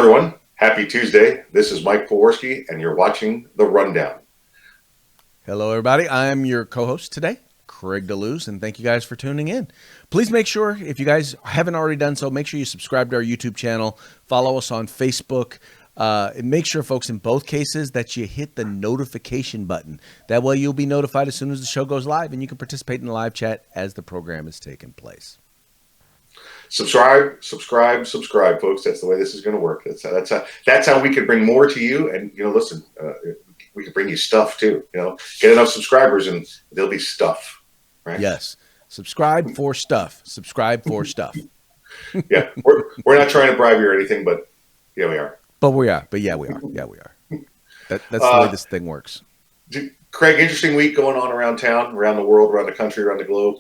everyone. Happy Tuesday. This is Mike Poworski, and you're watching The Rundown. Hello, everybody. I'm your co-host today, Craig DeLuz, and thank you guys for tuning in. Please make sure, if you guys haven't already done so, make sure you subscribe to our YouTube channel, follow us on Facebook, and make sure, folks, in both cases that you hit the notification button. That way you'll be notified as soon as the show goes live, and you can participate in the live chat as the program is taking place. Subscribe, folks. That's the way this is going to work. That's how we can bring more to you. And listen, we can bring you stuff too. Get enough subscribers, and there'll be stuff. Right? Yes, subscribe for stuff. Subscribe for stuff. Yeah, we're not trying to bribe you or anything, but yeah, we are. But we are. But yeah, we are. Yeah, we are. That's the way this thing works. Craig, interesting week going on around town, around the world, around the country, around the globe.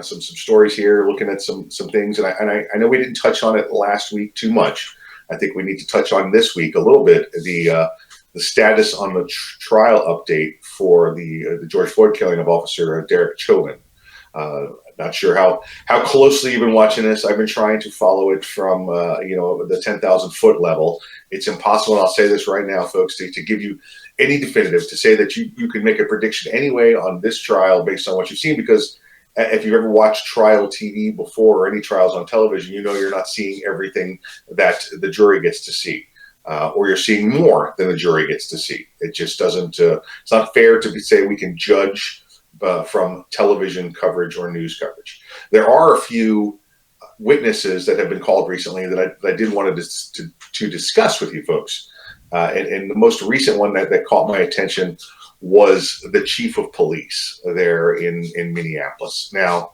Some stories here, looking at some things, and I know we didn't touch on it last week too much. I think we need to touch on this week a little bit the status on the trial update for the George Floyd killing of Officer Derek Chauvin. Not sure how closely you've been watching this. I've been trying to follow it from the 10,000 foot level. It's impossible, and I'll say this right now, folks, to give you any definitive, to say that you can make a prediction anyway on this trial based on what you've seen, because if you've ever watched trial TV before or any trials on television, you're not seeing everything that the jury gets to see, or you're seeing more than the jury gets to see. It just doesn't, it's not fair to say we can judge from television coverage or news coverage. There are a few witnesses that have been called recently that I did want to discuss with you folks. And the most recent one that caught my attention was the chief of police there in Minneapolis. Now,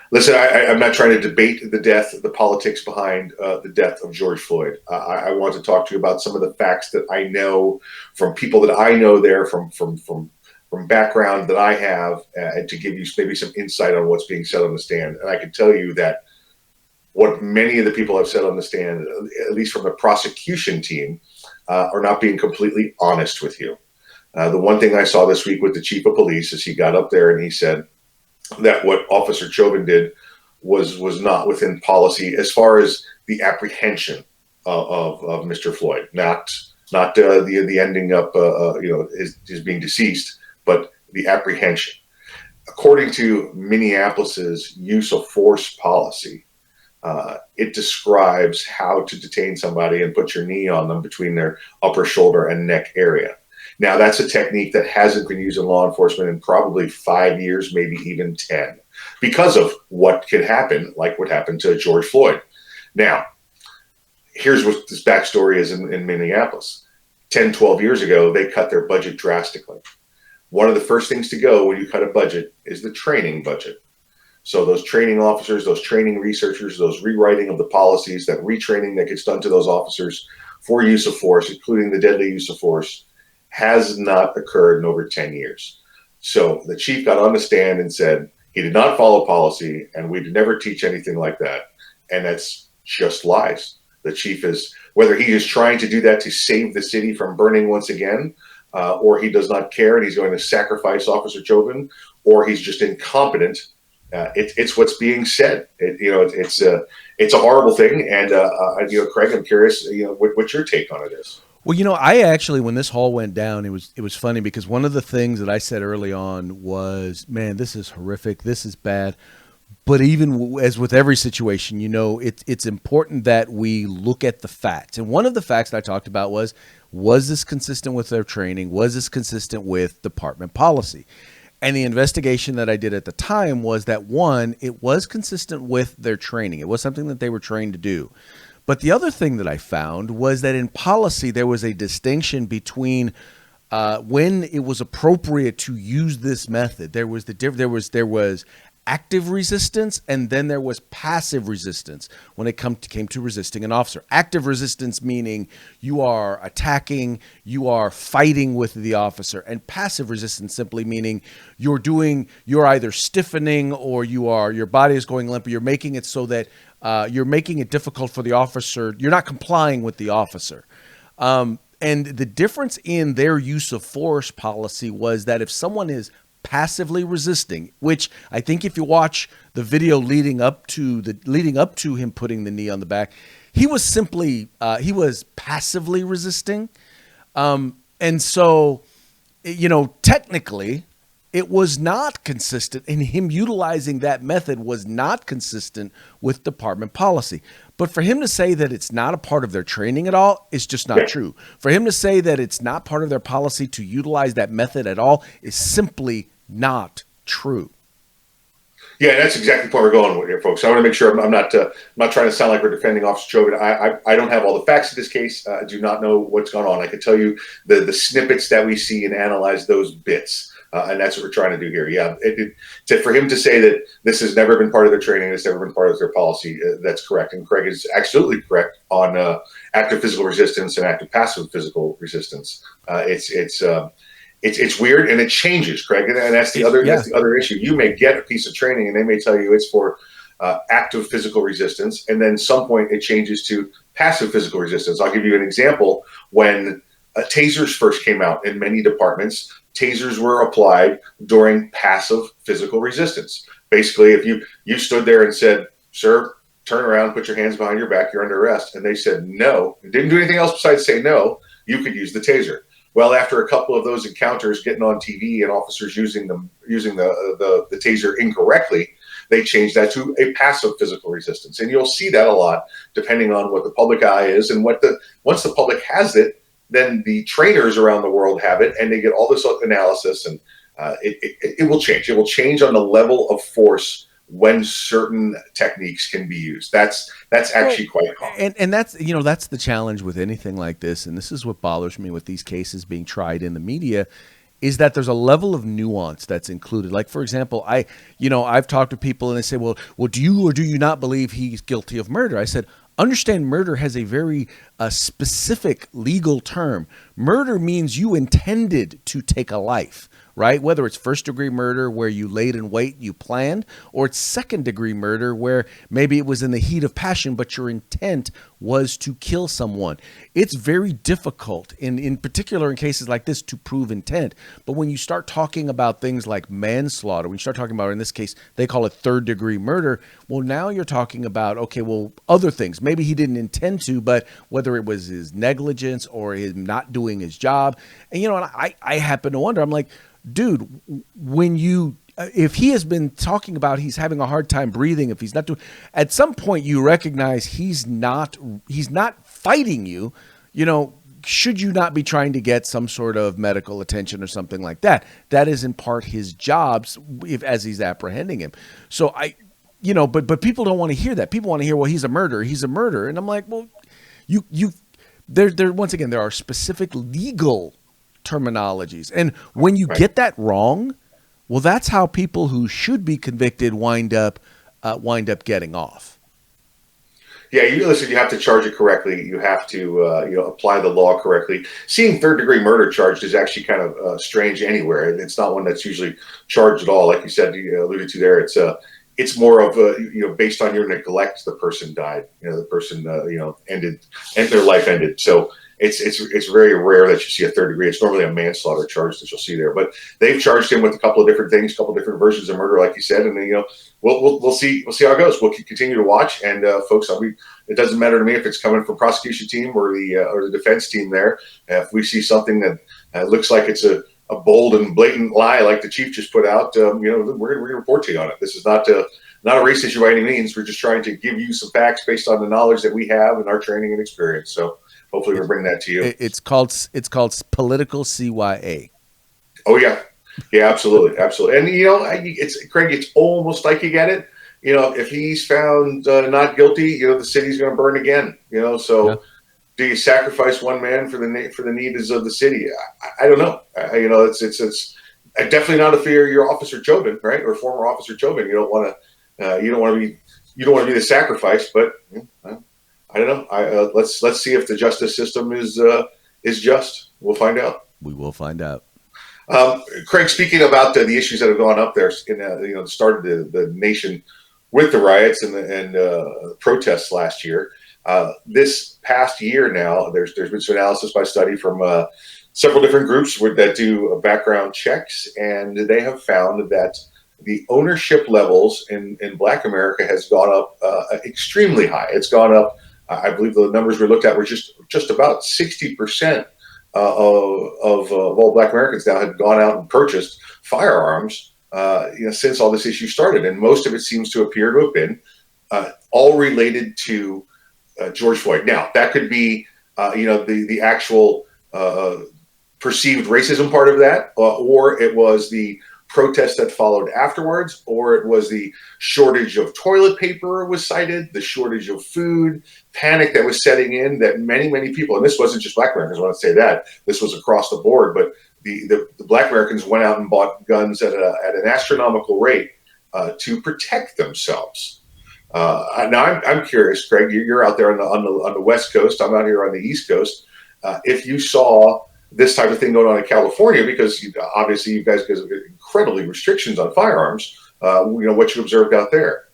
listen, I'm not trying to debate the politics behind the death of George Floyd. I want to talk to you about some of the facts that I know from people that I know there, from background that I have, and to give you maybe some insight on what's being said on the stand. And I can tell you that what many of the people have said on the stand, at least from the prosecution team, are not being completely honest with you. The one thing I saw this week with the chief of police is he got up there and he said that what Officer Chavin did was not within policy as far as the apprehension of Mr. Floyd, not the ending up his being deceased, but the apprehension. According to Minneapolis's use of force policy, it describes how to detain somebody and put your knee on them between their upper shoulder and neck area. Now, that's a technique that hasn't been used in law enforcement in probably 5 years, maybe even 10, because of what could happen, like what happened to George Floyd. Now, here's what this backstory is in Minneapolis. 10, 12 years ago, they cut their budget drastically. One of the first things to go when you cut a budget is the training budget. So those training officers, those training researchers, those rewriting of the policies, that retraining that gets done to those officers for use of force, including the deadly use of force, has not occurred in over 10 years. So the chief got on the stand and said he did not follow policy and we did never teach anything like that. And that's just lies. The chief is, whether he is trying to do that to save the city from burning once again, or he does not care and he's going to sacrifice Officer Chauvin, or he's just incompetent. It's what's being said. It's a horrible thing. And Craig, I'm curious, what your take on it is. Well, I actually, when this all went down, it was funny because one of the things that I said early on was, man, this is horrific. This is bad. But even as with every situation, it's important that we look at the facts. And one of the facts that I talked about was this consistent with their training? Was this consistent with department policy? And the investigation that I did at the time was that, one, it was consistent with their training. It was something that they were trained to do. But the other thing that I found was that in policy, there was a distinction between when it was appropriate to use this method. There was active resistance, and then there was passive resistance when it came to resisting an officer. Active resistance meaning you are attacking, you are fighting with the officer, and passive resistance simply meaning you're either stiffening or your body is going limp, or you're making it so that you're making it difficult for the officer. You're not complying with the officer. And the difference in their use of force policy was that if someone is passively resisting, which I think if you watch the video leading up to him putting the knee on the back, he was simply he was passively resisting, and so technically it was not consistent, and him utilizing that method was not consistent with department policy. But for him to say that it's not a part of their training at all is just not Yeah. true. For him to say that it's not part of their policy to utilize that method at all is simply not true. Yeah, that's exactly the point we're going with here, folks. I want to make sure I'm not trying to sound like we're defending Officer Chauvin. I don't have all the facts of this case. I do not know what's going on. I can tell you the snippets that we see and analyze those bits. And that's what we're trying to do here. Yeah, for him to say that this has never been part of their training, it's never been part of their policy, that's correct. And Craig is absolutely correct on active physical resistance and active passive physical resistance. It's weird and it changes, Craig, and that's the other Yeah. that's the other issue. You may get a piece of training and they may tell you it's for active physical resistance, and then some point it changes to passive physical resistance. I'll give you an example. When tasers first came out in many departments, tasers were applied during passive physical resistance. Basically, if you stood there and said, "Sir, turn around, put your hands behind your back, you're under arrest," and they said no, and didn't do anything else besides say no, you could use the taser. Well, after a couple of those encounters getting on TV and officers using the taser incorrectly, they changed that to a passive physical resistance. And you'll see that a lot depending on what the public eye is and once the public has it, then the trainers around the world have it and they get all this analysis, and it will change. It will change on the level of force when certain techniques can be used. That's actually quite common. And that's the challenge with anything like this, and this is what bothers me with these cases being tried in the media, is that there's a level of nuance that's included. Like, for example, I've talked to people and they say, well, do you or do you not believe he's guilty of murder? I said, understand, murder has a very specific legal term. Murder means you intended to take a life, right? Whether it's first degree murder where you laid in wait, you planned, or it's second degree murder where maybe it was in the heat of passion, but your intent was to kill someone. It's very difficult, in particular in cases like this, to prove intent. But when you start talking about things like manslaughter, when you start talking about, in this case, they call it third degree murder. Well, now you're talking about, okay, well, other things. Maybe he didn't intend to, but whether it was his negligence or him not doing his job. And, and I happen to wonder, I'm like, dude, if he has been talking about he's having a hard time breathing, if he's not doing, at some point you recognize he's not fighting you, should you not be trying to get some sort of medical attention or something like that? That is in part his jobs as he's apprehending him. So but people don't want to hear that. People want to hear, well, he's a murderer. And I'm like, well, there once again, there are specific legal terminologies. And when you get that wrong, well, that's how people who should be convicted wind up getting off. Yeah, you have to charge it correctly. You have to apply the law correctly. Seeing third degree murder charged is actually kind of strange anywhere. It's not one that's usually charged at all. Like you said, you alluded to there, it's more of based on your neglect, the person died. The person ended, and their life ended. So it's very rare that you see a third degree. It's normally a manslaughter charge that you'll see there. But they've charged him with a couple of different things, a couple of different versions of murder, like you said. And then we'll see how it goes. We'll continue to watch. And folks, it doesn't matter to me if it's coming from prosecution team or the defense team there. If we see something that looks like it's a bold and blatant lie, like the chief just put out, we're going to report to you on it. This is not a race issue by any means. We're just trying to give you some facts based on the knowledge that we have and our training and experience. So hopefully we'll bring that to you. It's called political CYA. Oh yeah, absolutely. And Craig. It's almost like you get it. If he's found not guilty, the city's going to burn again. So. Yeah. Do you sacrifice one man for the needs of the city? I don't know. It's definitely not if you're Officer Chauvin, right, or former Officer Chauvin. You don't want to be the sacrifice. But I don't know. Let's see if the justice system is just. We'll find out. We will find out. Craig, speaking about the issues that have gone up there in the start of the nation with the riots and the protests last year. This past year now, there's been some analysis by study from several different groups that do background checks, and they have found that the ownership levels in Black America has gone up extremely high. It's gone up I believe the numbers we looked at were just about 60% of all Black Americans now had gone out and purchased firearms, since all this issue started, and most of it seems to appear to have been all related to George Floyd. Now, that could be, the actual perceived racism part of that, or it was the protest that followed afterwards, or it was the shortage of toilet paper was cited, the shortage of food, panic that was setting in that many people, and this wasn't just Black Americans, I want to say that, this was across the board, but the Black Americans went out and bought guns at an astronomical rate to protect themselves. Now I'm curious, Craig, you're out there on the West Coast, I'm out here on the East Coast. If you saw this type of thing going on in California, because obviously you guys have incredibly restrictions on firearms, what you observed out there.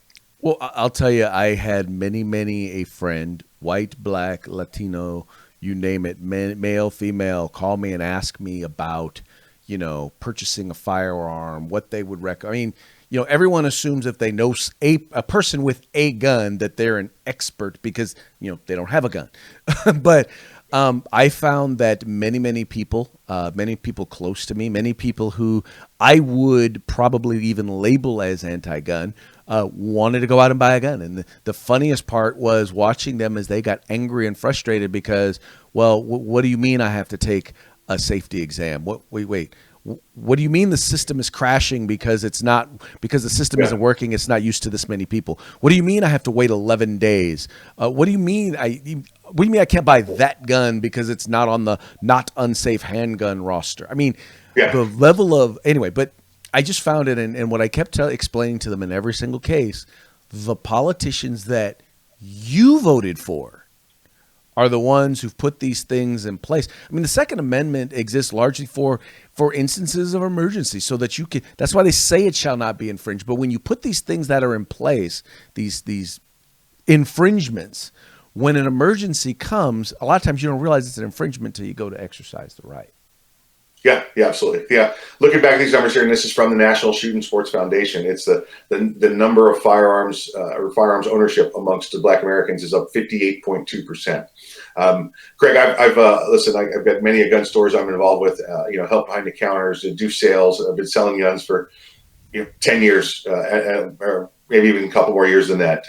Well, I'll tell you, I had many a friend, white, Black, Latino, you name it, male, female, call me and ask me about, purchasing a firearm, what they would recommend. I mean, everyone assumes if they know a person with a gun that they're an expert because, they don't have a gun. But I found that many people close to me, many people who I would probably even label as anti-gun, wanted to go out and buy a gun. And the funniest part was watching them as they got angry and frustrated because, well, what do you mean I have to take a safety exam? Wait. What do you mean the system is crashing because the system isn't working? It's not used to this many people. What do you mean I have to wait 11 days? What do you mean I can't buy that gun because it's not on the not unsafe handgun roster? I mean, the level of anyway. But I just found it, and what I kept explaining to them in every single case, the politicians that you voted for are the ones who've put these things in place. I mean, the Second Amendment exists largely for instances of emergency so that you can, that's why they say it shall not be infringed. But when you put these things that are in place, these infringements, when an emergency comes, a lot of times you don't realize it's an infringement until you go to exercise the right. Yeah, absolutely. Yeah, looking back at these numbers here, and this is from the National Shooting Sports Foundation. It's the number of firearms or firearms ownership amongst the Black Americans is up 58.2%. Craig, I've got many gun stores I'm involved with. Help behind the counters, do sales. I've been selling guns for 10 years, or maybe even a couple more years than that.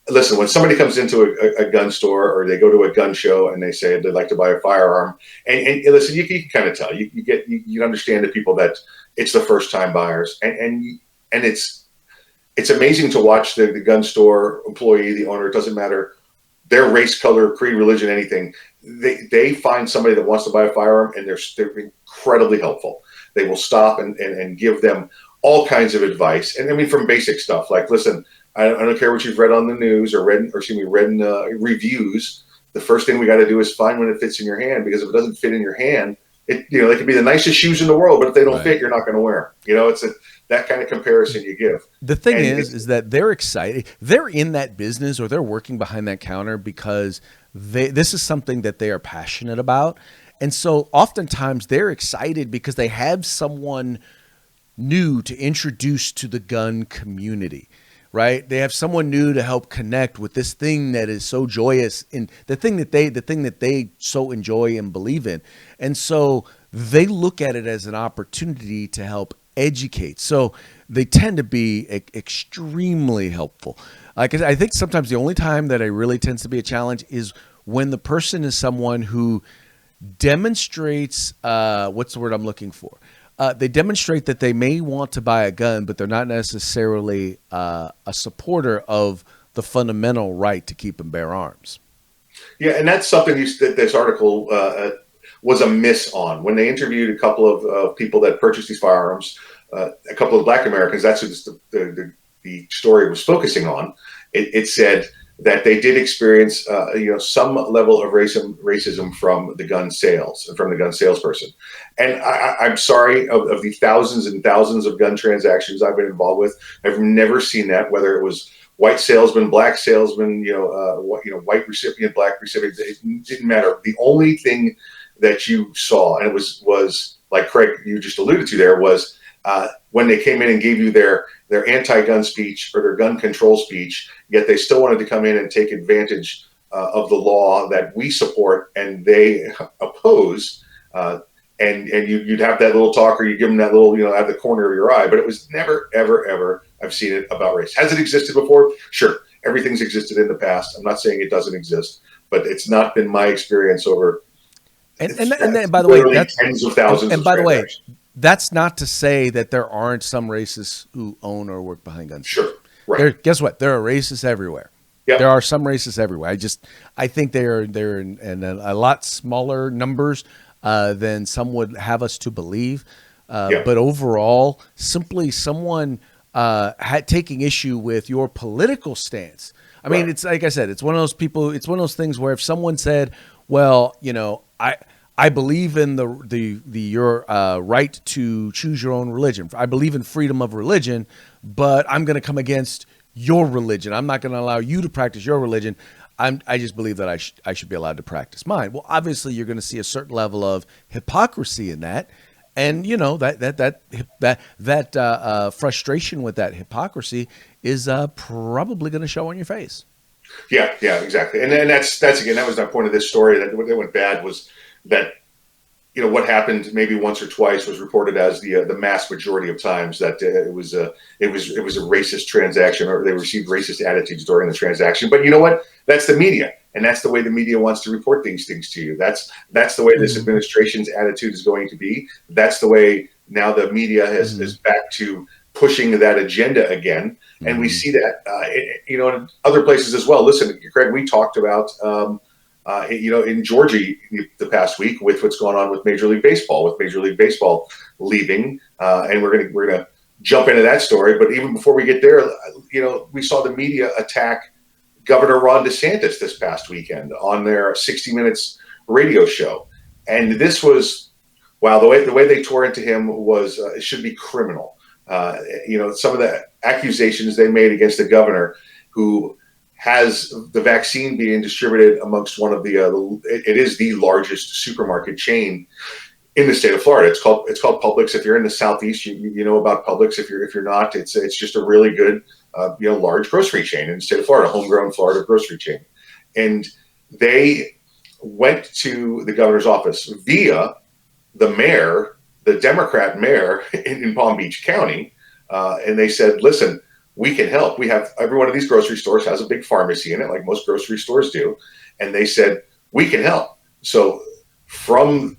Listen, when somebody comes into a gun store or they go to a gun show and they say they'd like to buy a firearm, and listen, you can kind of tell. You understand the people that it's the first time buyers, and it's amazing to watch the gun store employee, the owner. It doesn't matter their race, color, creed, religion, anything. They find somebody that wants to buy a firearm, and they're incredibly helpful. They will stop and give them all kinds of advice, and I mean from basic stuff like, listen, I don't care what you've read on the news or read in reviews. The first thing we got to do is find when it fits in your hand, because if it doesn't fit in your hand, they could be the nicest shoes in the world, but if they don't fit, you're not going to wear them. It's that kind of comparison you give. The thing is that they're excited. They're in that business or they're working behind that counter because this is something that they are passionate about. And so oftentimes they're excited because they have someone new to introduce to the gun community. Right? They have someone new to help connect with this thing that is so joyous and the thing that they so enjoy and believe in. And so they look at it as an opportunity to help educate. So they tend to be extremely helpful. Like I think sometimes the only time that it really tends to be a challenge is when the person is someone who demonstrates, what's the word I'm looking for? They demonstrate that they may want to buy a gun, but they're not necessarily a supporter of the fundamental right to keep and bear arms. Yeah, and that's something that this article was a miss on. When they interviewed a couple of people that purchased these firearms, a couple of Black Americans, that's what the story was focusing on. It said that they did experience, some level of racism from the gun sales and from the gun salesperson. And I'm sorry, of the thousands and thousands of gun transactions I've been involved with, I've never seen that. Whether it was white salesman, black salesman, white recipient, black recipient, it didn't matter. The only thing that you saw, and it was like Craig, you just alluded to there, was when they came in and gave you their anti-gun speech or their gun control speech, yet they still wanted to come in and take advantage of the law that we support and they oppose. And you'd have that little talk, or you give them that little, out of the corner of your eye. But it was never, ever, ever, I've seen it, about race. Has it existed before? Sure. Everything's existed in the past. I'm not saying it doesn't exist, but it's not been my experience over. And by the way, that's tens of thousands. And by the way, that's not to say that there aren't some racists who own or work behind guns. Sure. Right. Guess what? There are racists everywhere. Yep. There are some racists everywhere. I think they're in a lot smaller numbers than some would have us to believe. But overall, simply someone taking issue with your political stance. I mean, it's like I said, it's one of those things where if someone said, well, I believe in your right to choose your own religion. I believe in freedom of religion, but I'm going to come against your religion. I'm not going to allow you to practice your religion. I just believe that I should be allowed to practice mine. Well, obviously, you're going to see a certain level of hypocrisy in that, and that frustration with that hypocrisy is probably going to show on your face. Yeah, exactly. And that's again, that was my point of this story. That what went bad was that what happened maybe once or twice was reported as the mass majority of times that it was a racist transaction, or they received racist attitudes during the transaction. But you know what? That's the media, and that's the way the media wants to report these things to you. That's the way this administration's attitude is going to be. That's the way now the media is back to pushing that agenda again, and we see that in other places as well. Listen, Craig, we talked about. In Georgia the past week with what's going on with Major League Baseball leaving, and we're gonna jump into that story. But even before we get there, we saw the media attack Governor Ron DeSantis this past weekend on their 60 Minutes radio show, and this was the way they tore into him was it should be criminal. Some of the accusations they made against the governor, who has the vaccine being distributed amongst one of it is the largest supermarket chain in the state of Florida. It's called Publix. If you're in the Southeast, you know about Publix. If you're not, it's just a really good, large grocery chain in the state of Florida, homegrown Florida grocery chain. And they went to the governor's office via the mayor, the Democrat mayor in Palm Beach County, and they said, listen, we can help. We have every one of these grocery stores has a big pharmacy in it, like most grocery stores do. And they said, we can help. So from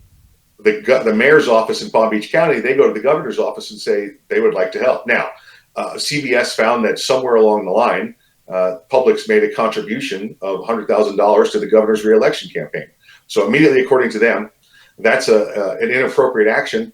the mayor's office in Palm Beach County, they go to the governor's office and say they would like to help. Now, CBS found that somewhere along the line, Publix made a contribution of $100,000 to the governor's reelection campaign. So immediately, according to them, that's an inappropriate action,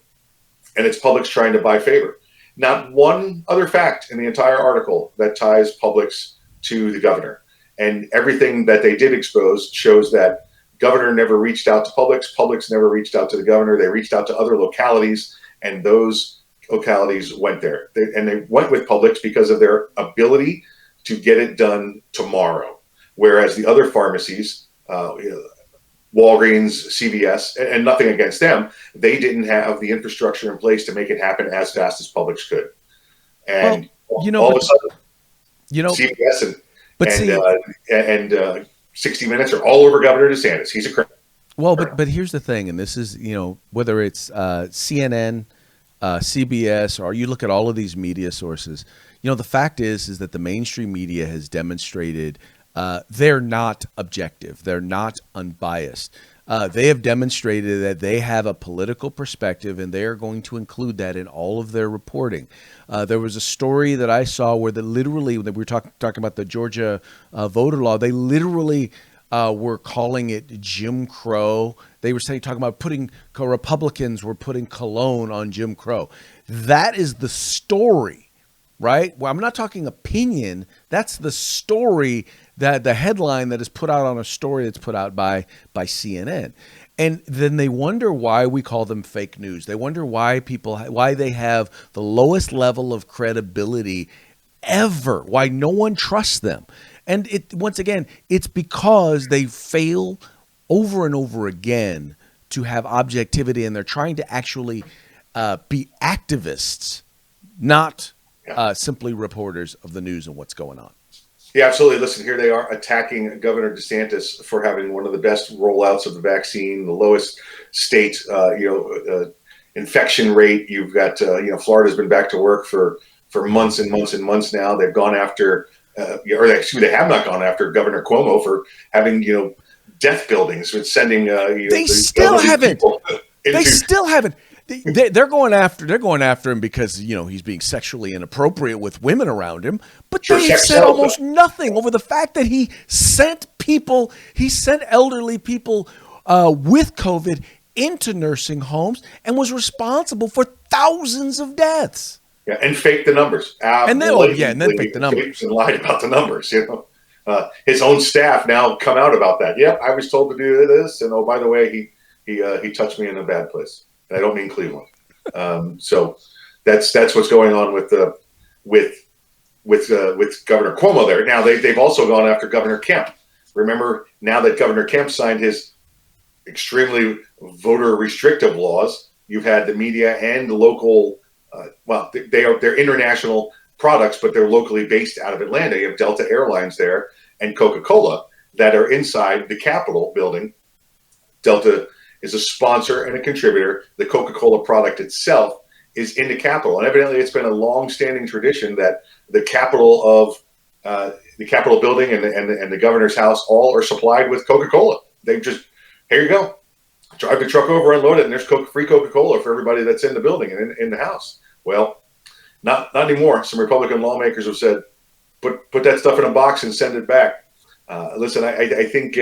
and it's Publix trying to buy favor. Not one other fact in the entire article that ties Publix to the governor. And everything that they did expose shows that governor never reached out to Publix. Publix never reached out to the governor. They reached out to other localities, and those localities went there. They went with Publix because of their ability to get it done tomorrow. Whereas the other pharmacies, Walgreens, CVS, and nothing against them, they didn't have the infrastructure in place to make it happen as fast as Publix could. And all of a sudden, CVS and 60 Minutes are all over Governor DeSantis. He's a criminal. Well, but here's the thing, and this is, whether it's CNN, CBS, or you look at all of these media sources, the fact is that the mainstream media has demonstrated they're not objective. They're not unbiased. They have demonstrated that they have a political perspective, and they are going to include that in all of their reporting. There was a story that I saw where when we were talking about the Georgia voter law, they literally were calling it Jim Crow. They were talking about Republicans were putting cologne on Jim Crow. That is the story, right? Well, I'm not talking opinion. That's the story, that the headline that is put out on a story that's put out by CNN. And then they wonder why we call them fake news. They wonder why they have the lowest level of credibility ever, why no one trusts them. And once again, it's because they fail over and over again to have objectivity, and they're trying to actually be activists not Yeah. simply reporters of the news and what's going on. Yeah, absolutely. Listen, here they are attacking Governor DeSantis for having one of the best rollouts of the vaccine, the lowest state, infection rate. You've got, Florida's been back to work for months and months and months now. They've gone after, they have not gone after Governor Cuomo for having, death buildings with sending, They the still elderly haven't. people They into still haven't. They're going after him because he's being sexually inappropriate with women around him. But sure they have sex said sells. almost nothing over the fact that he sent elderly people with COVID into nursing homes and was responsible for thousands of deaths. Yeah, and fake the numbers. And then, and then fake the Faked numbers. and lied about the numbers. His own staff now come out about that. Yep, I was told to do this, and oh, by the way, he touched me in a bad place, and I don't mean Cleveland. So that's what's going on with Governor Cuomo there. Now they've also gone after Governor Kemp. Remember, now that Governor Kemp signed his extremely voter restrictive laws, you've had the media and the local. They're international products, but they're locally based out of Atlanta. You have Delta Airlines there and Coca-Cola that are inside the Capitol building. Delta is a sponsor and a contributor. The Coca-Cola product itself is in the Capitol, and evidently it's been a long-standing tradition that the Capitol building and the governor's house all are supplied with Coca-Cola. They just, here you go, drive the truck over, unload it, and there's free Coca-Cola for everybody that's in the building and in the house. Well, not anymore. Some Republican lawmakers have said, put that stuff in a box and send it back. Listen, I think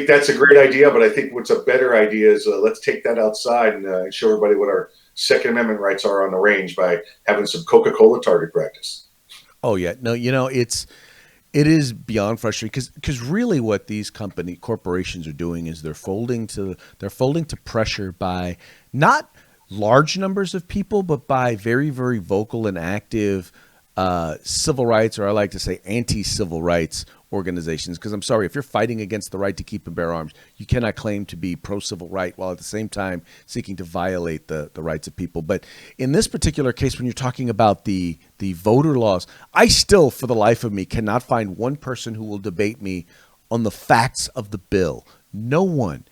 that's a great idea, but I think what's a better idea is let's take that outside and show everybody what our Second Amendment rights are on the range by having some Coca-Cola target practice. Oh yeah, no, it is beyond frustrating because really what these corporations are doing is they're folding to pressure by not large numbers of people, but by very, very vocal and active civil rights, or I like to say anti-civil rights organizations. Because I'm sorry, if you're fighting against the right to keep and bear arms, you cannot claim to be pro-civil right while at the same time seeking to violate the rights of people. But in this particular case, when you're talking about the voter laws, I still, for the life of me, cannot find one person who will debate me on the facts of the bill. No one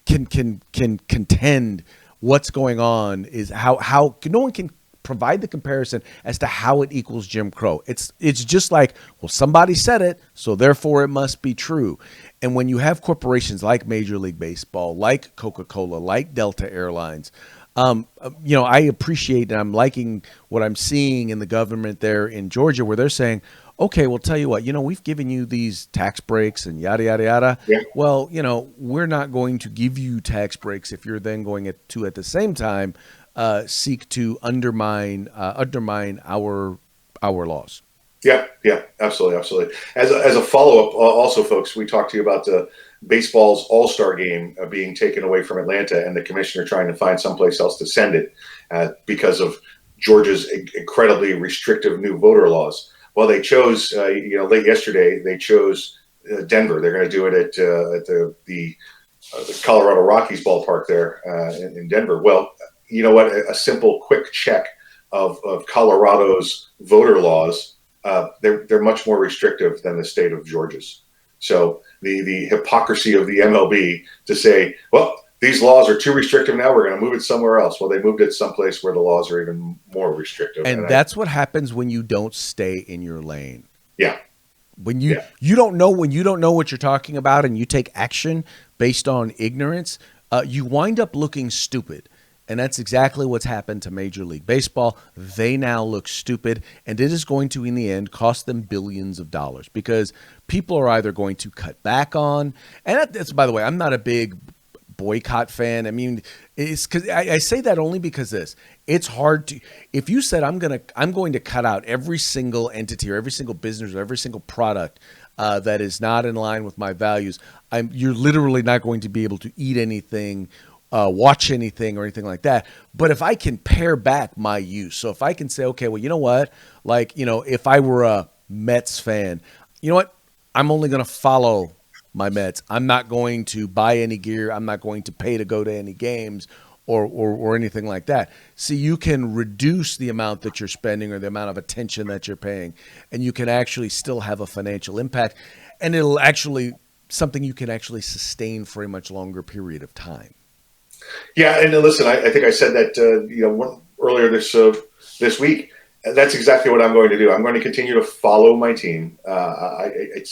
can contend what's going on is how no one can provide the comparison as to how it equals Jim Crow. It's just like, well, somebody said it, so therefore it must be true. And when you have corporations like Major League Baseball, like Coca-Cola, like Delta Airlines, I appreciate and I'm liking what I'm seeing in the government there in Georgia, where they're saying, okay, well, tell you what, we've given you these tax breaks and yada, yada, yada. Yeah. Well, we're not going to give you tax breaks if you're then going to, at the same time, seek to undermine our laws. Yeah, absolutely. As a follow-up, also, folks, we talked to you about the baseball's All-Star game being taken away from Atlanta and the commissioner trying to find someplace else to send it because of Georgia's incredibly restrictive new voter laws. Well, they chose, late yesterday, they chose Denver. They're going to do it at the Colorado Rockies ballpark there in Denver. Well, you know what? A simple, quick check of Colorado's voter laws, they're much more restrictive than the state of Georgia's. So the hypocrisy of the MLB to say, well, these laws are too restrictive now, we're going to move it somewhere else. Well, they moved it someplace where the laws are even more restrictive. And that's what happens when you don't stay in your lane. Yeah. When you don't know what you're talking about and you take action based on ignorance, you wind up looking stupid. And that's exactly what's happened to Major League Baseball. They now look stupid, and it is going to, in the end, cost them billions of dollars because people are either going to cut back on, and that's, by the way, I'm not a big boycott fan. I mean, it's because I say that only because it's hard to, if you said I'm going to cut out every single entity or every single business or every single product that is not in line with my values, you're literally not going to be able to eat anything, watch anything or anything like that. But if I can pare back my use, so if I can say, okay, well, you know what, if I were a Mets fan, you know what, I'm only going to follow my Mets. I'm not going to buy any gear. I'm not going to pay to go to any games. or anything like that. See, you can reduce the amount that you're spending or the amount of attention that you're paying, and you can actually still have a financial impact, and it'll actually something you can actually sustain for a much longer period of time. Yeah, and listen, I think I said that earlier this week. That's exactly what I'm going to do. I'm going to continue to follow my team. It's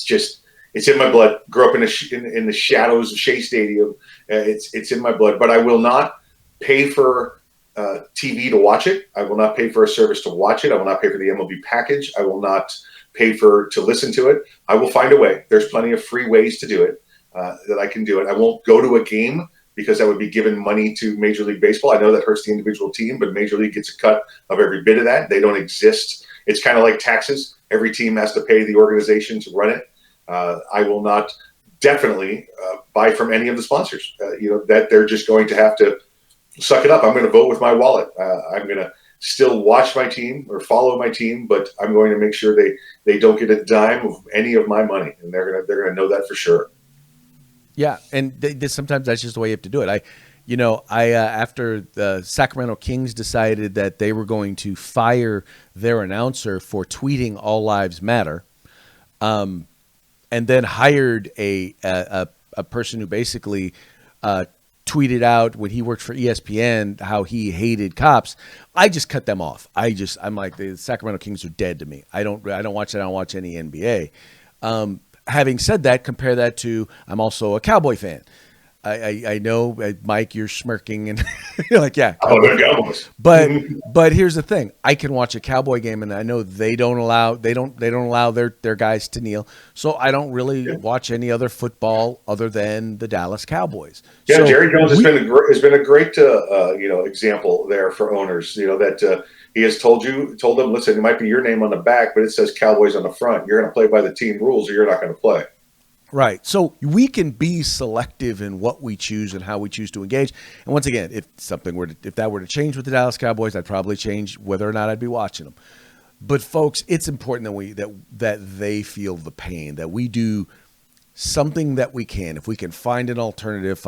just it's in my blood. Grew up in the shadows of Shea Stadium. It's in my blood. But I will not pay for TV to watch it. I will not pay for a service to watch it. I will not pay for the MLB package. I will not pay to listen to it. I will find a way. There's plenty of free ways to do it that I can do it. I won't go to a game because that would be giving money to Major League Baseball. I know that hurts the individual team, but Major League gets a cut of every bit of that. They don't exist. It's kind of like taxes. Every team has to pay the organization to run it. I will not definitely buy from any of the sponsors. That they're just going to have to suck it up. I'm going to vote with my wallet. I'm going to still watch my team or follow my team, but I'm going to make sure they don't get a dime of any of my money, and they're going to know that for sure. Yeah, and sometimes that's just the way you have to do it. After the Sacramento Kings decided that they were going to fire their announcer for tweeting "All Lives Matter," and then hired a person who basically tweeted out when he worked for ESPN how he hated cops. I just cut them off. I'm like, the Sacramento Kings are dead to me. I don't watch that. I don't watch any NBA. Having said that, compare that to I'm also a Cowboy fan. I know, Mike, you're smirking and you're like, yeah, Cowboys. But here's the thing: I can watch a Cowboy game, and I know they don't allow their guys to kneel, so I don't really watch any other football other than the Dallas Cowboys. Yeah, so Jerry Jones has been a great example there for owners. That he has told them, listen, it might be your name on the back, but it says Cowboys on the front. You're going to play by the team rules, or you're not going to play. Right. So we can be selective in what we choose and how we choose to engage. And once again, if that were to change with the Dallas Cowboys, I'd probably change whether or not I'd be watching them. But folks, it's important that they feel the pain, that we do something that we can. If we can find an alternative,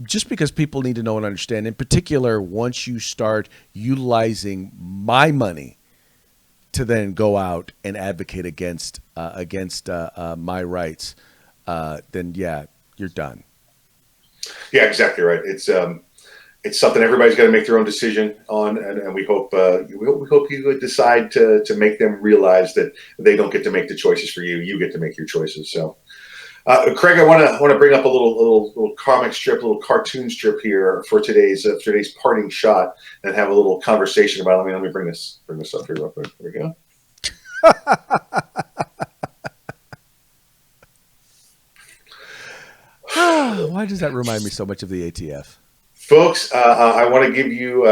just because people need to know and understand. In particular, once you start utilizing my money to then go out and advocate against my rights, then yeah, you're done. Yeah, exactly right. It's something everybody's got to make their own decision on, and we hope you would decide to make them realize that they don't get to make the choices for you. You get to make your choices. So, Craig, I want to bring up a little comic strip, a little cartoon strip here for today's parting shot, and have a little conversation about it. Let me bring this up here real quick. There we go. Why does that remind me so much of the ATF? Folks, I want to give you,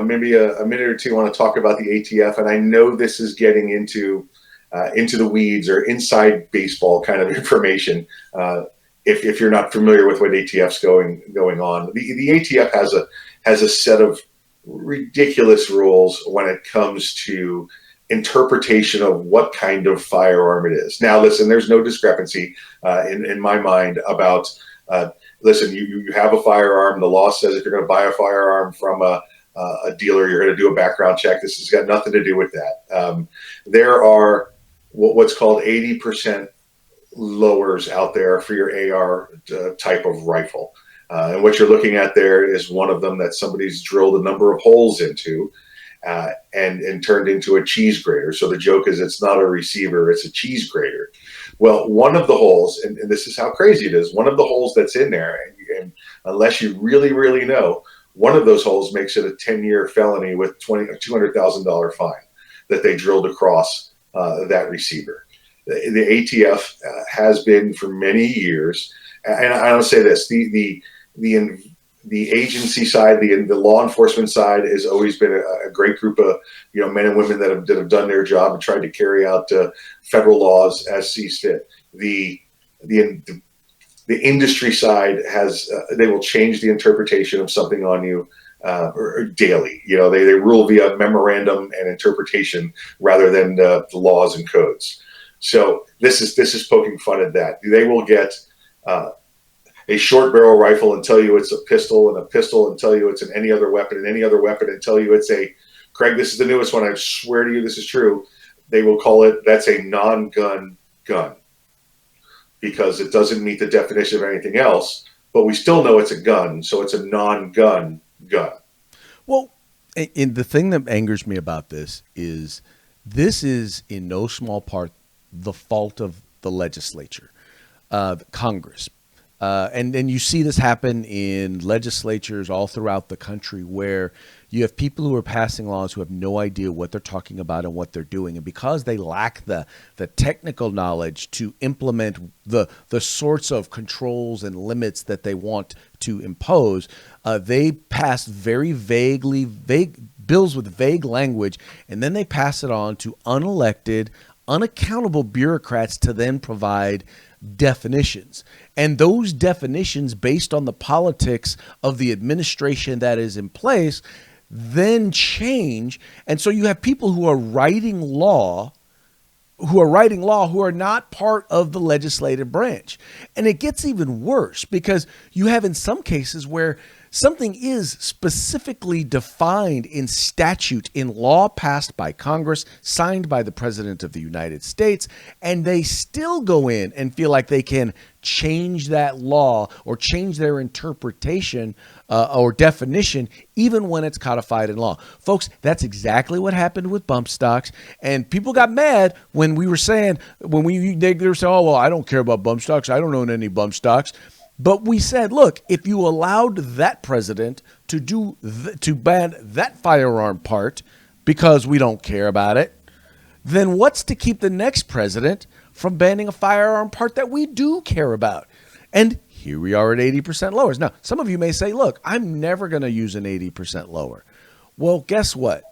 maybe a minute or two. I want to talk about the ATF, and I know this is getting into the weeds or inside baseball kind of information. If you're not familiar with what ATF's going on, the ATF has a set of ridiculous rules when it comes to interpretation of what kind of firearm it is. Now, listen, there's no discrepancy in my mind about. Listen, you have a firearm. The law says if you're going to buy a firearm from a dealer, you're going to do a background check. This has got nothing to do with that. There are what's called 80% lowers out there for your AR type of rifle. And what you're looking at there is one of them that somebody's drilled a number of holes into and turned into a cheese grater. So the joke is it's not a receiver, it's a cheese grater. Well, one of the holes, and this is how crazy it is, one of the holes that's in there, and unless you really, really know, one of those holes makes it a 10-year felony with a $200,000 fine that they drilled across that receiver. The ATF has been for many years, and I don't say this, the agency side, the law enforcement side has always been a great group of men and women that have done their job and tried to carry out federal laws as sees fit. The industry side has they will change the interpretation of something on you or daily. They rule via memorandum and interpretation rather than the laws and codes. So this is poking fun at that. They will get. a short barrel rifle and tell you it's a pistol, and a pistol and tell you it's an any other weapon, and any other weapon and tell you it's a, Craig, this is the newest one, I swear to you this is true, they will call it, that's a non-gun gun, because it doesn't meet the definition of anything else, but we still know it's a gun, so it's a non-gun gun. Well, and the thing that angers me about this is in no small part the fault of the legislature, Congress. And you see this happen in legislatures all throughout the country, where you have people who are passing laws who have no idea what they're talking about and what they're doing. And because they lack the technical knowledge to implement the sorts of controls and limits that they want to impose, they pass very vague bills with vague language, and then they pass it on to unelected, unaccountable bureaucrats to then provide definitions. And those definitions, based on the politics of the administration that is in place, then change. And so you have people who are writing law who are not part of the legislative branch. And it gets even worse, because you have in some cases where something is specifically defined in statute, in law passed by Congress, signed by the President of the United States, and they still go in and feel like they can change that law or change their interpretation or definition, even when it's codified in law. Folks, that's exactly what happened with bump stocks. And people got mad when we were saying, they were saying, oh, well, I don't care about bump stocks. I don't own any bump stocks. But we said, look, if you allowed that president to ban that firearm part because we don't care about it, then what's to keep the next president from banning a firearm part that we do care about? And here we are at 80% lowers. Now, some of you may say, look, I'm never going to use an 80% lower. Well, guess what?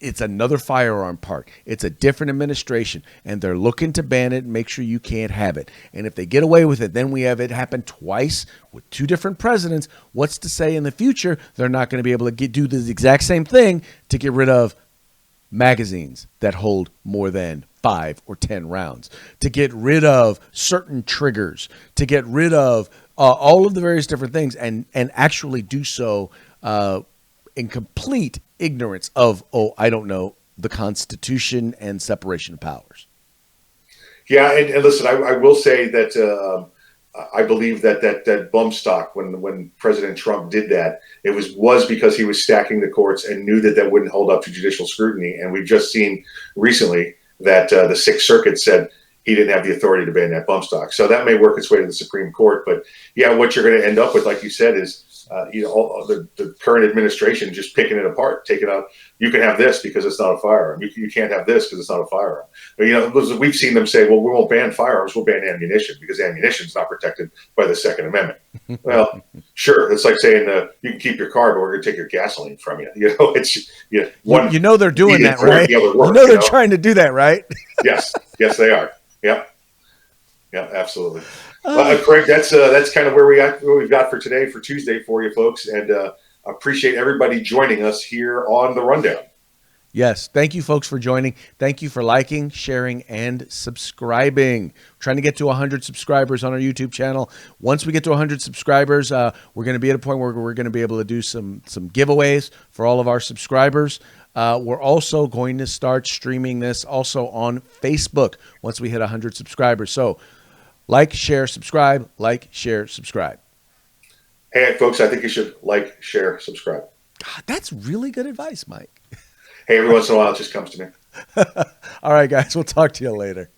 It's another firearm part. It's a different administration, and they're looking to ban it and make sure you can't have it. And if they get away with it, then we have it happen twice with two different presidents. What's to say in the future they're not going to be able to do the exact same thing to get rid of magazines that hold more than 5 or 10 rounds, to get rid of certain triggers, to get rid of all of the various different things, and actually do so in complete ignorance of, I don't know, the Constitution and separation of powers. Yeah, and listen, I will say that I believe that bump stock, when President Trump did that, it was because he was stacking the courts and knew that wouldn't hold up to judicial scrutiny. And we've just seen recently that the Sixth Circuit said he didn't have the authority to ban that bump stock. So that may work its way to the Supreme Court. But yeah, what you're going to end up with, like you said, is all the current administration just picking it apart, taking out. You can have this because it's not a firearm. You can't have this because it's not a firearm. But, we've seen them say, well, we won't ban firearms, we'll ban ammunition because ammunition is not protected by the Second Amendment. Well, sure, it's like saying you can keep your car, but we're going to take your gasoline from you. It's one. They're doing that, right? Work, they're trying to do that, right? Yes, they are. Yeah, absolutely. Craig, that's kind of where we've got for today, for Tuesday, for you folks, and appreciate everybody joining us here on the Rundown. Yes, thank you folks for joining. Thank you for liking, sharing, and subscribing. We're trying to get to 100 subscribers on our YouTube channel. Once we get to 100 subscribers, we're going to be at a point where we're going to be able to do some giveaways for all of our subscribers. We're also going to start streaming this also on Facebook once we hit 100 subscribers. So like, share, subscribe, like, share, subscribe. Hey, folks, I think you should like, share, subscribe. God, that's really good advice, Mike. Hey, every once in a while, it just comes to me. All right, guys, we'll talk to you later.